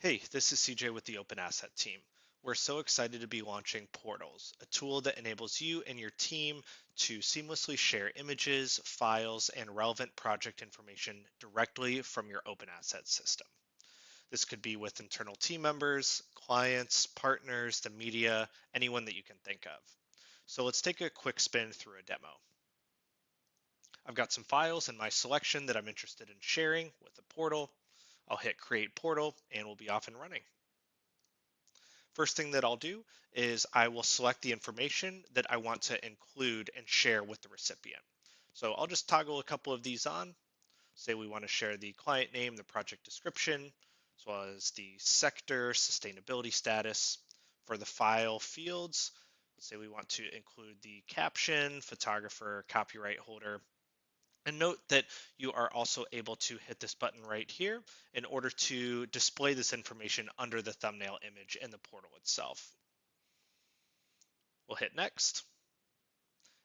Hey, this is CJ with the OpenAsset team. We're so excited to be launching Portals, a tool that enables you and your team to seamlessly share images, files, and relevant project information directly from your OpenAsset system. This could be with internal team members, clients, partners, the media, anyone that you can think of. So let's take a quick spin through a demo. I've got some files in my selection that I'm interested in sharing with the portal. I'll hit Create Portal and we'll be off and running. First thing that I'll do is I will select the information that I want to include and share with the recipient. So I'll just toggle a couple of these on. Say we want to share the client name, the project description, as well as the sector, sustainability status. For the file fields, let's say we want to include the caption, photographer, copyright holder, and note that you are also able to hit this button right here in order to display this information under the thumbnail image in the portal itself. We'll hit next.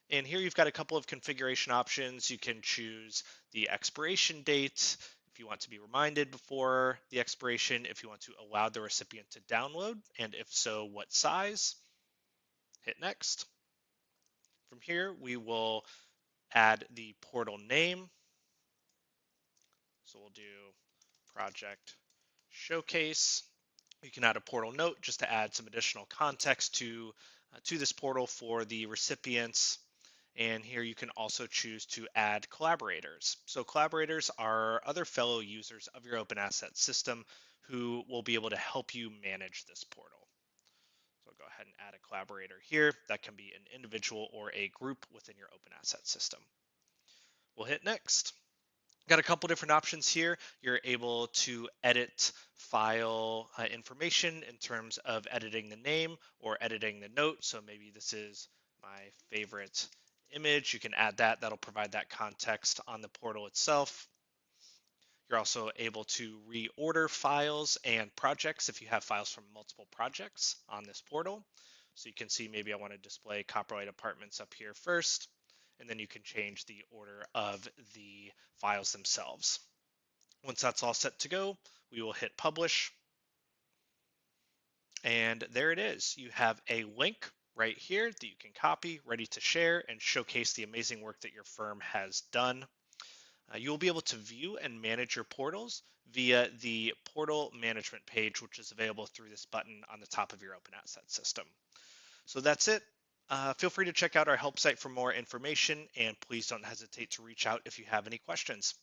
And here you've got a couple of configuration options. You can choose the expiration date, if you want to be reminded before the expiration, if you want to allow the recipient to download, and if so, what size. Hit next. From here, we will add the portal name. So we'll do project showcase. You can add a portal note just to add some additional context to this portal for the recipients. And here you can also choose to add collaborators. So collaborators are other fellow users of your OpenAsset system who will be able to help you manage this portal. So I'll go ahead and add a collaborator here. That can be an individual or a group within your OpenAsset system. We'll hit next. Got a couple different options here. You're able to edit file information in terms of editing the name or editing the note. So maybe this is my favorite image. You can add that. That'll provide that context on the portal itself. You're also able to reorder files and projects if you have files from multiple projects on this portal. So you can see maybe I want to display Copperlight Apartments up here first, and then you can change the order of the files themselves. Once that's all set to go, we will hit publish. And there it is. You have a link right here that you can copy, ready to share and showcase the amazing work that your firm has done. You'll be able to view and manage your portals via the portal management page, which is available through this button on the top of your OpenAsset system. So that's it. Feel free to check out our help site for more information, and please don't hesitate to reach out if you have any questions.